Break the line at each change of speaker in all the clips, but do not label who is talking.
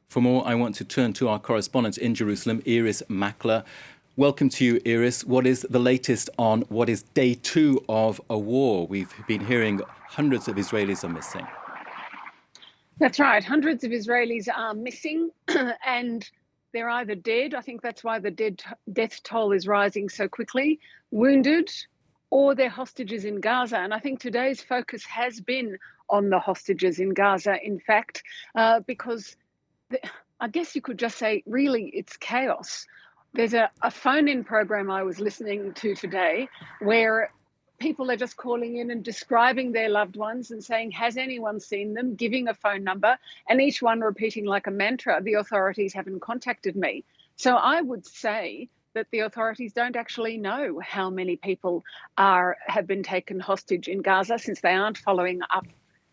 For more, I want to turn to our correspondent in Jerusalem, Irris Makler. Welcome to you, Irris. What is the latest on what is day 2 of a war? We've been hearing hundreds of Israelis are missing.
That's right. Hundreds of Israelis are missing and they're either dead, I think that's why the death toll is rising so quickly, wounded, or they're hostages in Gaza. And I think today's focus has been on the hostages in Gaza, in fact, because I guess you could just say, really, it's chaos. There's a phone-in program I was listening to today where people are just calling in and describing their loved ones and saying, has anyone seen them, giving a phone number, and each one repeating like a mantra, the authorities haven't contacted me. So I would say that the authorities don't actually know how many people have been taken hostage in Gaza, since they aren't following up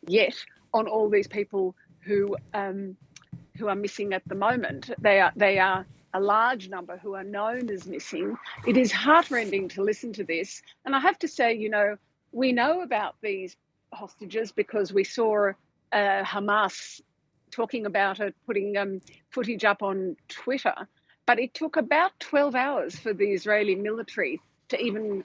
yet on all these people who are missing at the moment. They are a large number who are known as missing. It is heartrending to listen to this. And I have to say, we know about these hostages because we saw Hamas talking about it, putting footage up on Twitter. But it took about 12 hours for the Israeli military to even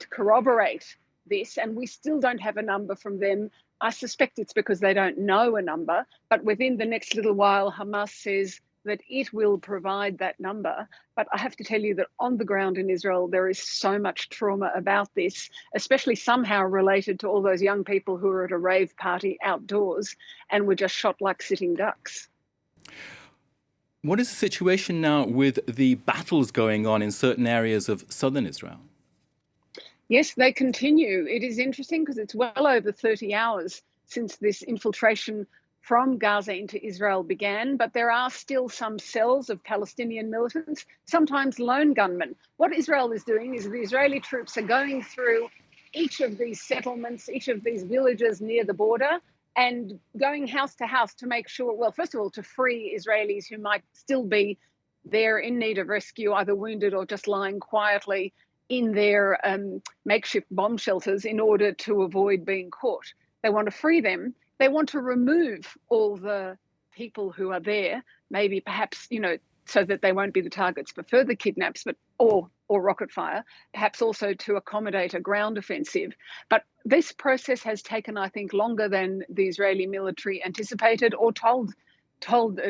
corroborate this. And we still don't have a number from them. I suspect it's because they don't know a number. But within the next little while, Hamas says that it will provide that number. But I have to tell you that on the ground in Israel, there is so much trauma about this, especially somehow related to all those young people who were at a rave party outdoors and were just shot like sitting ducks.
What is the situation now with the battles going on in certain areas of southern Israel?
Yes, they continue. It is interesting because it's well over 30 hours since this infiltration from Gaza into Israel began, but there are still some cells of Palestinian militants, sometimes lone gunmen. What Israel is doing is the Israeli troops are going through each of these settlements, each of these villages near the border, and going house to house to make sure, well, first of all, to free Israelis who might still be there in need of rescue, either wounded or just lying quietly in their makeshift bomb shelters in order to avoid being caught. They want to free them. They want to remove all the people who are there, maybe perhaps, so that they won't be the targets for further kidnaps, or rocket fire, perhaps also to accommodate a ground offensive. But this process has taken, I think, longer than the Israeli military anticipated or told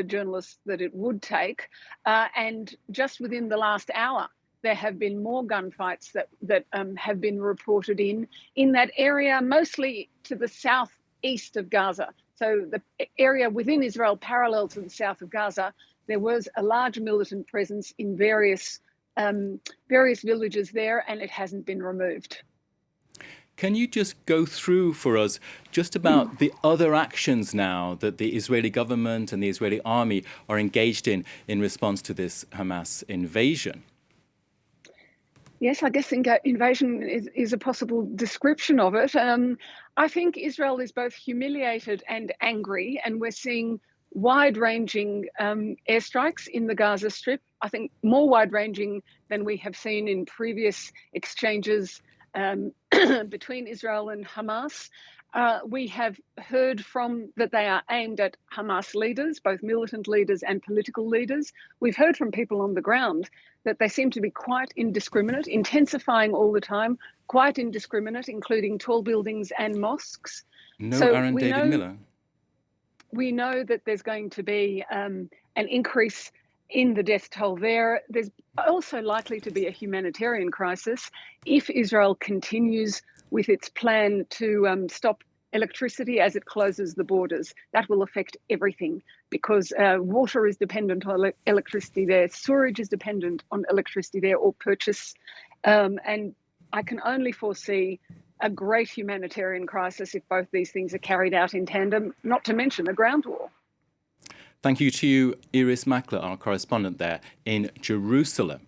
journalists that it would take. And just within the last hour, there have been more gunfights that have been reported in that area, mostly to the southeast of Gaza. So the area within Israel parallel to the south of Gaza, there was a large militant presence in various villages there, and it hasn't been removed.
Can you just go through for us just about the other actions now that the Israeli government and the Israeli army are engaged in response to this Hamas invasion?
Yes, I guess invasion is a possible description of it. I think Israel is both humiliated and angry, and we're seeing wide-ranging airstrikes in the Gaza Strip. I think more wide-ranging than we have seen in previous exchanges between Israel and Hamas. We have heard that they are aimed at Hamas leaders, both militant leaders and political leaders. We've heard from people on the ground that they seem to be quite indiscriminate, intensifying all the time, quite indiscriminate, including tall buildings and mosques.
Aaron David Miller.
We know that there's going to be an increase in the death toll there. There's also likely to be a humanitarian crisis if Israel continues with its plan to stop electricity as it closes the borders. That will affect everything because water is dependent on electricity there, sewerage is dependent on electricity there, or purchase. And I can only foresee a great humanitarian crisis if both these things are carried out in tandem, not to mention a ground war.
Thank you to you, Irris Makler, our correspondent there in Jerusalem.